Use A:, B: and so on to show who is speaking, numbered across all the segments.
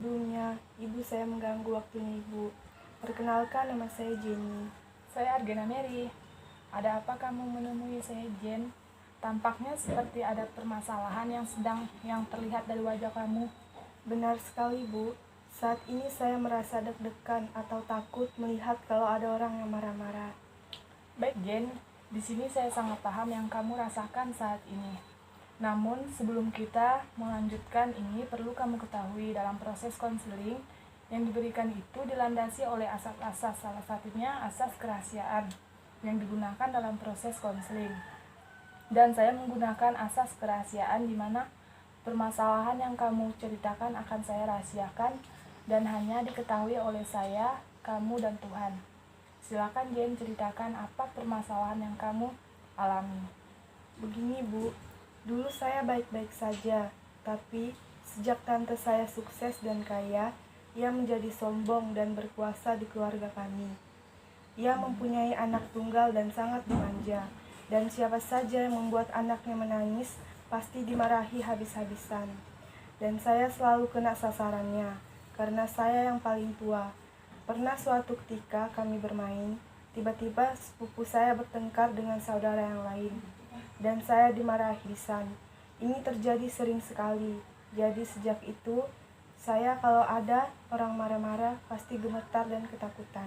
A: Sebelumnya, Ibu saya mengganggu waktunya Ibu. Perkenalkan, nama saya Jenny.
B: Saya Argena Mary. Ada apa kamu menemui saya, Jen? Tampaknya seperti ada permasalahan yang terlihat dari wajah kamu.
A: Benar sekali, Bu. Saat ini saya merasa deg-degan atau takut melihat kalau ada orang yang marah-marah.
B: Baik, Jen. Di sini saya sangat paham yang kamu rasakan saat ini. Namun, sebelum kita melanjutkan ini, perlu kamu ketahui dalam proses konseling yang diberikan itu dilandasi oleh asas-asas, salah satunya asas kerahasiaan yang digunakan dalam proses konseling. Dan saya menggunakan asas kerahasiaan di mana permasalahan yang kamu ceritakan akan saya rahasiakan dan hanya diketahui oleh saya, kamu, dan Tuhan. Silakan Jen, ceritakan apa permasalahan yang kamu alami.
A: Begini, Bu. Dulu saya baik-baik saja, tapi sejak tante saya sukses dan kaya, ia menjadi sombong dan berkuasa di keluarga kami. Ia mempunyai anak tunggal dan sangat dimanja, dan siapa saja yang membuat anaknya menangis pasti dimarahi habis-habisan. Dan saya selalu kena sasarannya, karena saya yang paling tua. Pernah suatu ketika kami bermain, tiba-tiba sepupu saya bertengkar dengan saudara yang lain, dan saya dimarahi lisan. Ini terjadi sering sekali. Jadi sejak itu, saya kalau ada orang marah-marah pasti gemetar dan ketakutan.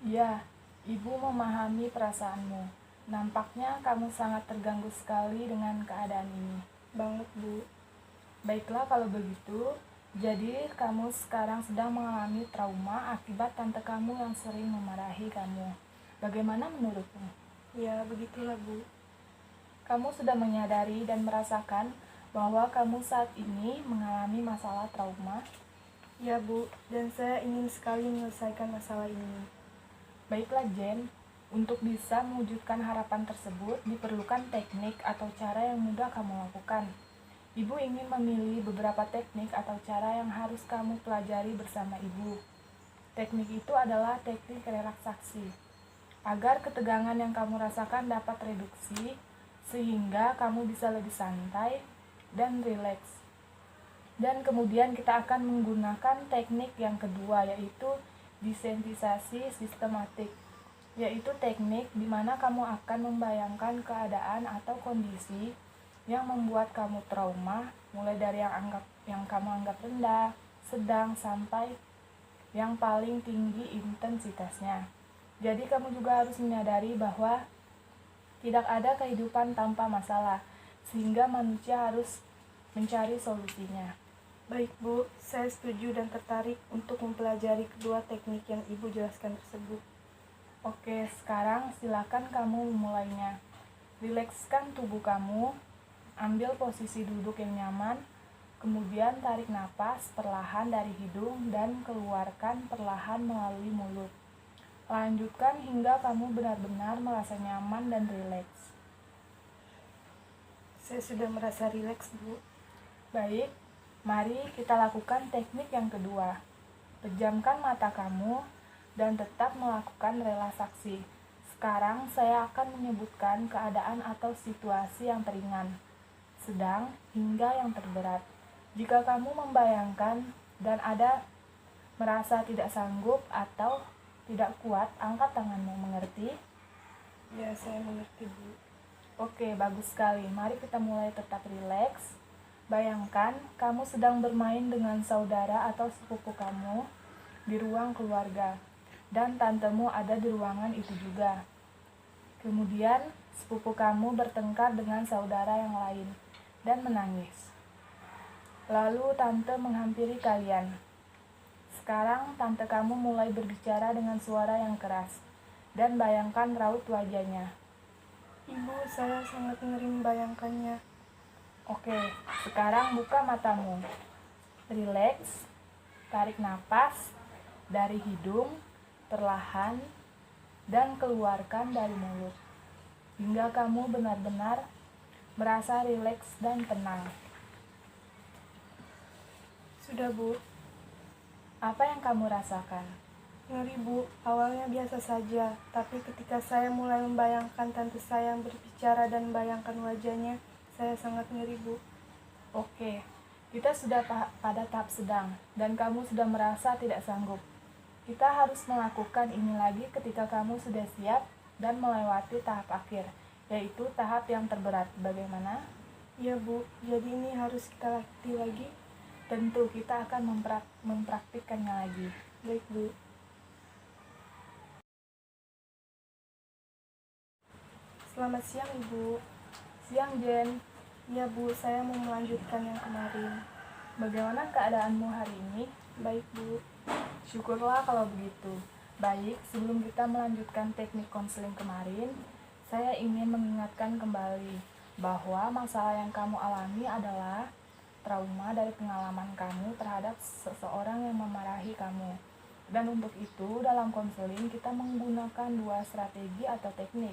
B: Ya, Ibu memahami perasaanmu. Nampaknya kamu sangat terganggu sekali dengan keadaan ini.
A: Banget, Bu.
B: Baiklah kalau begitu, jadi kamu sekarang sedang mengalami trauma akibat tante kamu yang sering memarahi kamu. Bagaimana menurutmu?
A: Ya, begitulah, Bu.
B: Kamu sudah menyadari dan merasakan bahwa kamu saat ini mengalami masalah trauma?
A: Ya, Bu, dan saya ingin sekali menyelesaikan masalah ini.
B: Baiklah Jen, untuk bisa mewujudkan harapan tersebut diperlukan teknik atau cara yang mudah kamu lakukan. Ibu ingin memilih beberapa teknik atau cara yang harus kamu pelajari bersama Ibu. Teknik itu adalah teknik relaksasi, agar ketegangan yang kamu rasakan dapat reduksi, sehingga kamu bisa lebih santai dan rileks. Dan kemudian kita akan menggunakan teknik yang kedua, yaitu desensitisasi sistematik, yaitu teknik di mana kamu akan membayangkan keadaan atau kondisi yang membuat kamu trauma, mulai dari yang kamu anggap rendah, sedang, sampai yang paling tinggi intensitasnya. Jadi kamu juga harus menyadari bahwa tidak ada kehidupan tanpa masalah, sehingga manusia harus mencari solusinya.
A: Baik, Bu, saya setuju dan tertarik untuk mempelajari kedua teknik yang Ibu jelaskan tersebut.
B: Oke, sekarang silakan kamu memulainya. Rilekskan tubuh kamu, ambil posisi duduk yang nyaman, kemudian tarik napas perlahan dari hidung dan keluarkan perlahan melalui mulut. Lanjutkan hingga kamu benar-benar merasa nyaman dan rileks.
A: Saya sudah merasa rileks, Bu.
B: Baik, mari kita lakukan teknik yang kedua. Pejamkan mata kamu dan tetap melakukan relaksasi. Sekarang saya akan menyebutkan keadaan atau situasi yang ringan, sedang, hingga yang terberat. Jika kamu membayangkan dan ada merasa tidak sanggup atau tidak kuat, angkat tanganmu. Mengerti?
A: Ya, saya mengerti, Bu.
B: Oke, bagus sekali. Mari kita mulai tetap rileks. Bayangkan kamu sedang bermain dengan saudara atau sepupu kamu di ruang keluarga, dan tantemu ada di ruangan itu juga. Kemudian, sepupu kamu bertengkar dengan saudara yang lain dan menangis. Lalu tante menghampiri kalian. Sekarang tante kamu mulai berbicara dengan suara yang keras, dan bayangkan raut wajahnya.
A: Ibu, saya sangat ngeri membayangkannya.
B: Oke, sekarang buka matamu. Rileks, tarik napas dari hidung perlahan dan keluarkan dari mulut, hingga kamu benar-benar merasa rileks dan tenang.
A: Sudah, Bu.
B: Apa yang kamu rasakan?
A: Ngeri, Bu. Awalnya biasa saja, tapi ketika saya mulai membayangkan tante saya yang berbicara dan membayangkan wajahnya, saya sangat ngeri, Bu.
B: Oke, Kita sudah pada tahap sedang, dan kamu sudah merasa tidak sanggup. Kita harus melakukan ini lagi ketika kamu sudah siap dan melewati tahap akhir, yaitu tahap yang terberat. Bagaimana?
A: Ya Bu, jadi ini harus kita latih lagi?
B: Tentu kita akan mempraktikkannya lagi.
A: Baik Bu. Selamat siang Ibu.
B: Siang, Jen.
A: Ya Bu, saya mau melanjutkan yang kemarin.
B: Bagaimana keadaanmu hari ini?
A: Baik Bu.
B: Syukurlah kalau begitu. Baik, sebelum kita melanjutkan teknik konseling kemarin, saya ingin mengingatkan kembali bahwa masalah yang kamu alami adalah trauma dari pengalaman kamu terhadap seseorang yang memarahi kamu. Dan untuk itu, dalam konseling kita menggunakan dua strategi atau teknik,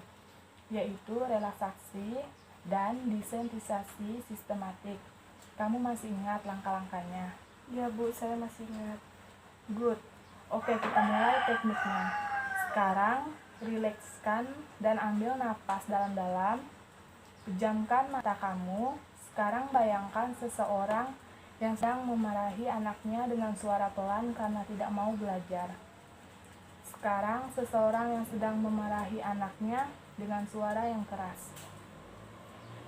B: yaitu relaksasi dan desensitisasi sistematik. Kamu masih ingat langkah-langkahnya?
A: Ya Bu, saya masih ingat.
B: Good. Oke, kita mulai tekniknya. Sekarang, rilekskan dan ambil napas dalam-dalam. Pejamkan mata kamu. Sekarang bayangkan seseorang yang sedang memarahi anaknya dengan suara pelan karena tidak mau belajar. Sekarang, seseorang yang sedang memarahi anaknya dengan suara yang keras.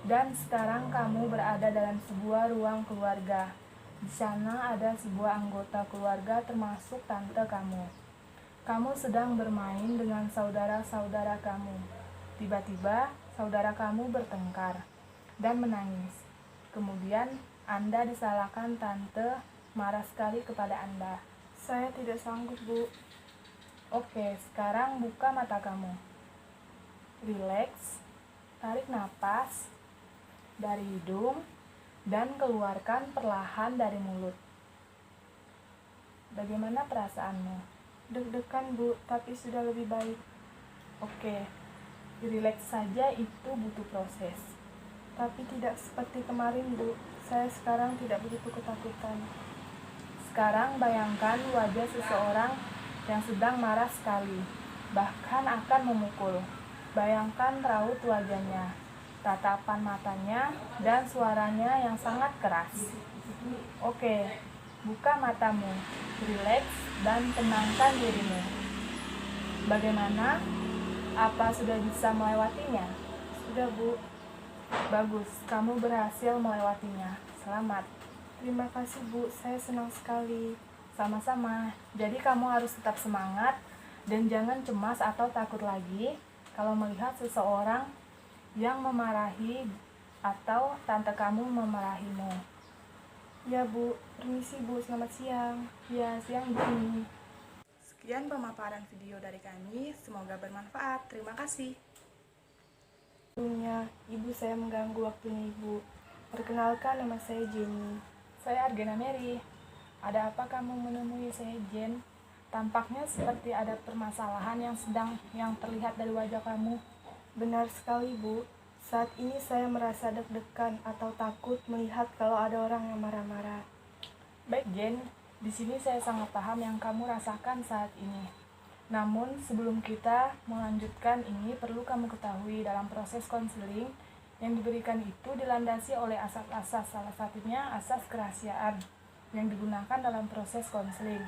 B: Dan sekarang kamu berada dalam sebuah ruang keluarga. Di sana ada sebuah anggota keluarga termasuk tante kamu. Kamu sedang bermain dengan saudara-saudara kamu. Tiba-tiba, saudara kamu bertengkar dan menangis. Kemudian, Anda disalahkan tante marah sekali kepada Anda.
A: Saya tidak sanggup Bu.
B: Oke, sekarang buka mata kamu. Rileks, tarik napas dari hidung dan keluarkan perlahan dari mulut. Bagaimana perasaanmu?
A: Deg-degan Bu, tapi sudah lebih baik.
B: Oke, rileks saja, itu butuh proses.
A: Tapi tidak seperti kemarin Bu, saya sekarang tidak begitu ketakutan.
B: Sekarang bayangkan wajah seseorang yang sedang marah sekali, bahkan akan memukul. Bayangkan raut wajahnya, tatapan matanya, dan suaranya yang sangat keras. Oke, buka matamu, rileks, dan tenangkan dirimu. Bagaimana? Apa sudah bisa melewatinya?
A: Sudah Bu.
B: Bagus, kamu berhasil melewatinya. Selamat.
A: Terima kasih Bu, saya senang sekali.
B: Sama-sama. Jadi kamu harus tetap semangat dan jangan cemas atau takut lagi kalau melihat seseorang yang memarahi atau tante kamu memarahimu.
A: Ya Bu, permisi Bu, selamat siang.
B: Ya, siang begini.
C: Sekian pemaparan video dari kami, semoga bermanfaat. Terima kasih.
A: Sebelumnya, Ibu saya mengganggu waktunya Ibu. Perkenalkan, nama saya Jenny.
B: Saya Argena Mary. Ada apa kamu menemui saya, Jen? Tampaknya seperti ada permasalahan yang terlihat dari wajah kamu.
A: Benar sekali Bu, saat ini saya merasa deg-degan atau takut melihat kalau ada orang yang marah-marah.
B: Baik, Jen. Di sini saya sangat paham yang kamu rasakan saat ini. Namun, sebelum kita melanjutkan ini, perlu kamu ketahui dalam proses konseling yang diberikan itu dilandasi oleh asas-asas, salah satunya asas kerahasiaan yang digunakan dalam proses konseling.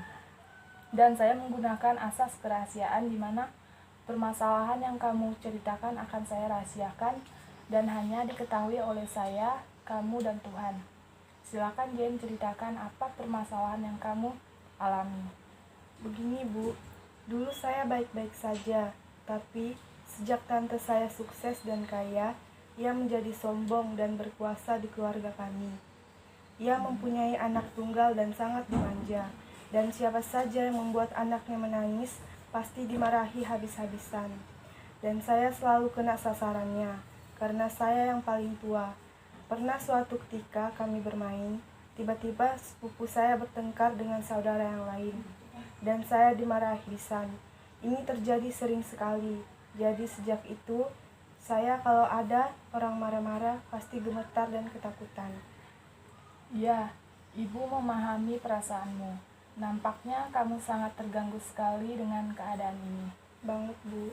B: Dan saya menggunakan asas kerahasiaan di mana permasalahan yang kamu ceritakan akan saya rahasiakan dan hanya diketahui oleh saya, kamu, dan Tuhan. Silakan Jen, ceritakan apa permasalahan yang kamu alami.
A: Begini Bu, dulu saya baik-baik saja, tapi sejak tante saya sukses dan kaya, ia menjadi sombong dan berkuasa di keluarga kami. Ia mempunyai anak tunggal dan sangat dimanja, dan siapa saja yang membuat anaknya menangis pasti dimarahi habis-habisan. Dan saya selalu kena sasarannya, karena saya yang paling tua. Pernah suatu ketika kami bermain, tiba-tiba sepupu saya bertengkar dengan saudara yang lain, dan saya dimarahi habis-habisan. Ini terjadi sering sekali, jadi sejak itu, saya kalau ada orang marah-marah pasti gemetar dan ketakutan.
B: Ya, Ibu memahami perasaanmu. Nampaknya kamu sangat terganggu sekali dengan keadaan ini.
A: Banget Bu.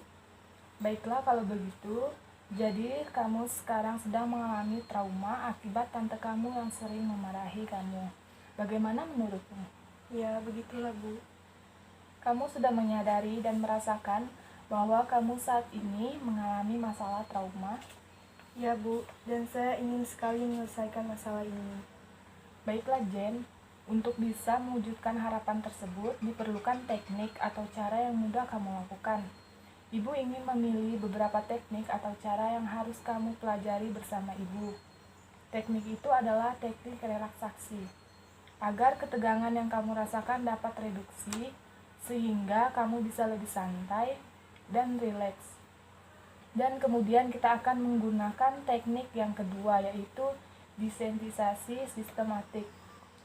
B: Baiklah kalau begitu, Jadi, kamu sekarang sedang mengalami trauma akibat tante kamu yang sering memarahi kamu. Bagaimana menurutmu?
A: Ya, begitulah Bu.
B: Kamu sudah menyadari dan merasakan bahwa kamu saat ini mengalami masalah trauma?
A: Ya Bu, dan saya ingin sekali menyelesaikan masalah ini.
B: Baiklah Jen, untuk bisa mewujudkan harapan tersebut diperlukan teknik atau cara yang mudah kamu lakukan. Ibu ingin memilih beberapa teknik atau cara yang harus kamu pelajari bersama ibu. Teknik itu adalah teknik relaksasi, agar ketegangan yang kamu rasakan dapat reduksi, sehingga kamu bisa lebih santai dan rileks. Dan kemudian kita akan menggunakan teknik yang kedua, yaitu desensitisasi sistematik,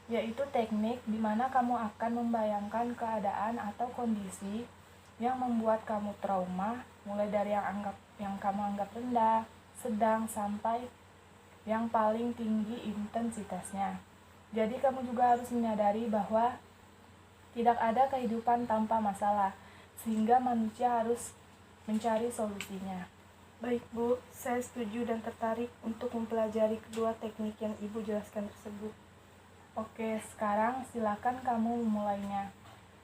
B: yaitu teknik di mana kamu akan membayangkan keadaan atau kondisi yang membuat kamu trauma, mulai dari yang kamu anggap rendah, sedang, sampai yang paling tinggi intensitasnya. Jadi kamu juga harus menyadari bahwa tidak ada kehidupan tanpa masalah, sehingga manusia harus mencari solusinya.
A: Baik Bu, saya setuju dan tertarik untuk mempelajari kedua teknik yang Ibu jelaskan tersebut.
B: Oke, sekarang silakan kamu memulainya.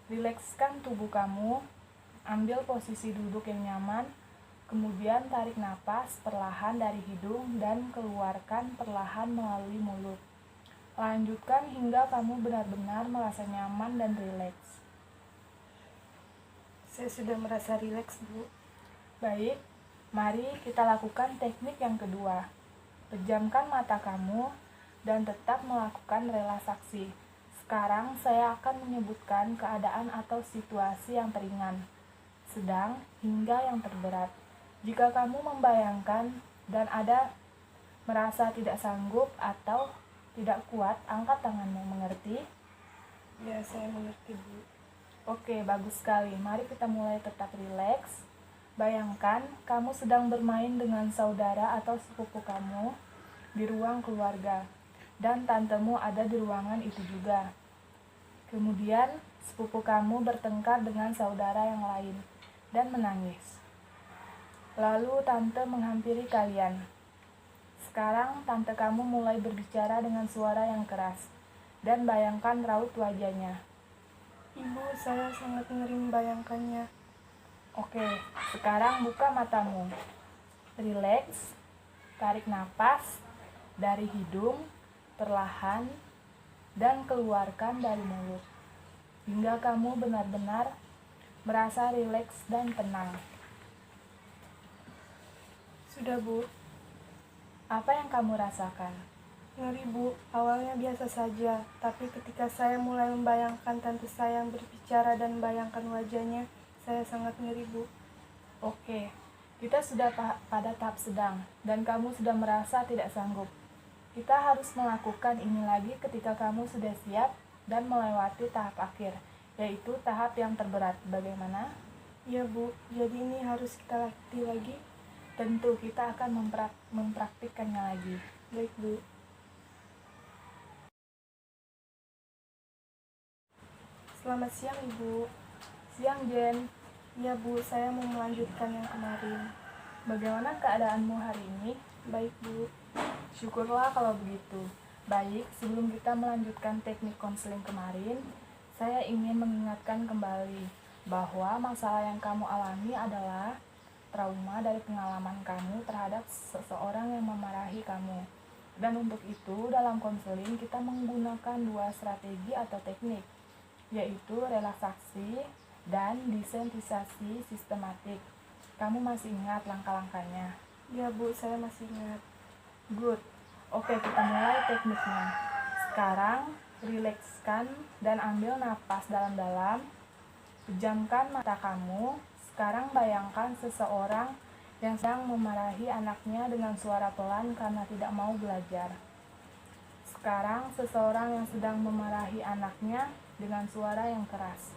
B: Rilekskan tubuh kamu, ambil posisi duduk yang nyaman, kemudian tarik napas perlahan dari hidung dan keluarkan perlahan melalui mulut. Lanjutkan hingga kamu benar-benar merasa nyaman dan rileks.
A: Saya sudah merasa rileks Bu.
B: Baik, mari kita lakukan teknik yang kedua. Pejamkan mata kamu dan tetap melakukan relaksasi. Sekarang saya akan menyebutkan keadaan atau situasi yang ringan, sedang, hingga yang terberat. Jika kamu membayangkan dan ada merasa tidak sanggup atau tidak kuat, angkat tanganmu. Mengerti?
A: Ya, saya mengerti Bu.
B: Oke, bagus sekali. Mari kita mulai tetap rileks. Bayangkan kamu sedang bermain dengan saudara atau sepupu kamu di ruang keluarga, dan tantemu ada di ruangan itu juga. Kemudian, sepupu kamu bertengkar dengan saudara yang lain dan menangis. Lalu tante menghampiri kalian. Sekarang tante kamu mulai berbicara dengan suara yang keras, dan bayangkan raut wajahnya.
A: Ibu, saya sangat ngeri membayangkannya.
B: Oke, sekarang buka matamu. Rileks, tarik napas dari hidung perlahan dan keluarkan dari mulut, hingga kamu benar-benar merasa rileks dan tenang.
A: Sudah Bu.
B: Apa yang kamu rasakan?
A: Ngeri Bu, awalnya biasa saja, tapi ketika saya mulai membayangkan tante saya yang berbicara dan membayangkan wajahnya, saya sangat ngeri Bu.
B: Oke, kita sudah pada tahap sedang, dan kamu sudah merasa tidak sanggup. Kita harus melakukan ini lagi ketika kamu sudah siap dan melewati tahap akhir, yaitu tahap yang terberat. Bagaimana?
A: Ya Bu, jadi ini harus kita latih lagi?
B: Tentu kita akan mempraktikkannya lagi.
A: Baik Bu. Selamat siang Ibu.
B: Siang Jen,
A: Ya Bu, saya mau melanjutkan yang kemarin.
B: bagaimana keadaanmu hari ini?
A: Baik Bu.
B: Syukurlah kalau begitu. Baik, sebelum kita melanjutkan teknik konseling kemarin, saya ingin mengingatkan kembali bahwa masalah yang kamu alami adalah trauma dari pengalaman kamu terhadap seseorang yang memarahi kamu. Dan untuk itu, dalam konseling kita menggunakan dua strategi atau teknik, yaitu relaksasi dan desensitisasi sistematik. Kamu masih ingat langkah-langkahnya?
A: Ya Bu, saya masih ingat.
B: Good. Oke, kita mulai tekniknya. Sekarang, rilekskan dan ambil napas dalam-dalam. Pejamkan mata kamu. Sekarang bayangkan seseorang yang sedang memarahi anaknya dengan suara pelan karena tidak mau belajar. Sekarang, seseorang yang sedang memarahi anaknya dengan suara yang keras.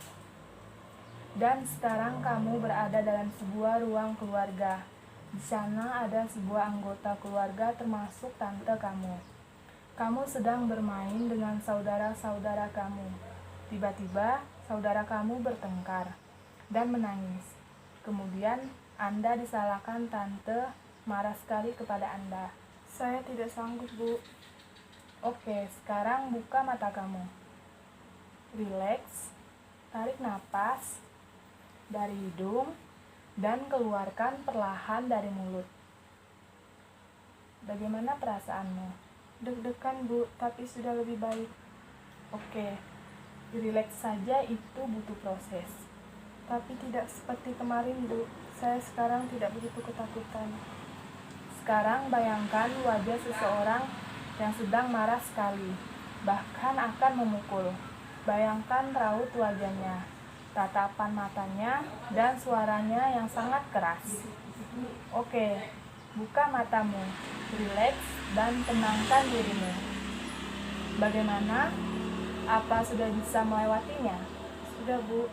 B: Dan sekarang kamu berada dalam sebuah ruang keluarga. Di sana ada sebuah anggota keluarga termasuk tante kamu. Kamu sedang bermain dengan saudara-saudara kamu. Tiba-tiba, saudara kamu bertengkar dan menangis. Kemudian, Anda disalahkan tante marah sekali kepada Anda.
A: Saya tidak sanggup, Bu.
B: Oke, sekarang buka mata kamu. Rileks, tarik napas dari hidung dan keluarkan perlahan dari mulut. Bagaimana perasaanmu?
A: Deg-degan, Bu, tapi sudah lebih baik.
B: Oke, rileks saja, itu butuh proses.
A: Tapi tidak seperti kemarin, Bu. Saya sekarang tidak begitu ketakutan.
B: Sekarang bayangkan wajah seseorang yang sedang marah sekali, bahkan akan memukul. Bayangkan raut wajahnya, tatapan matanya, dan suaranya yang sangat keras. Oke, buka matamu, rileks, dan tenangkan dirimu. Bagaimana? Apa sudah bisa melewatinya?
A: Sudah, Bu.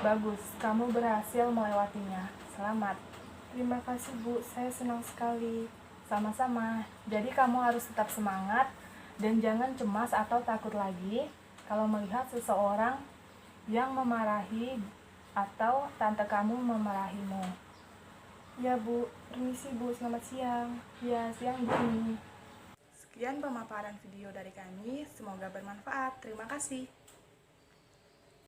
B: Bagus, kamu berhasil melewatinya. Selamat.
A: Terima kasih, Bu. Saya senang sekali.
B: Sama-sama. Jadi kamu harus tetap semangat dan jangan cemas atau takut lagi kalau melihat seseorang yang memarahi atau tante kamu memarahimu.
A: Ya, Bu. Permisi, Bu. Selamat siang.
B: Ya, siang begini.
C: Sekian pemaparan video dari kami, semoga bermanfaat. Terima kasih.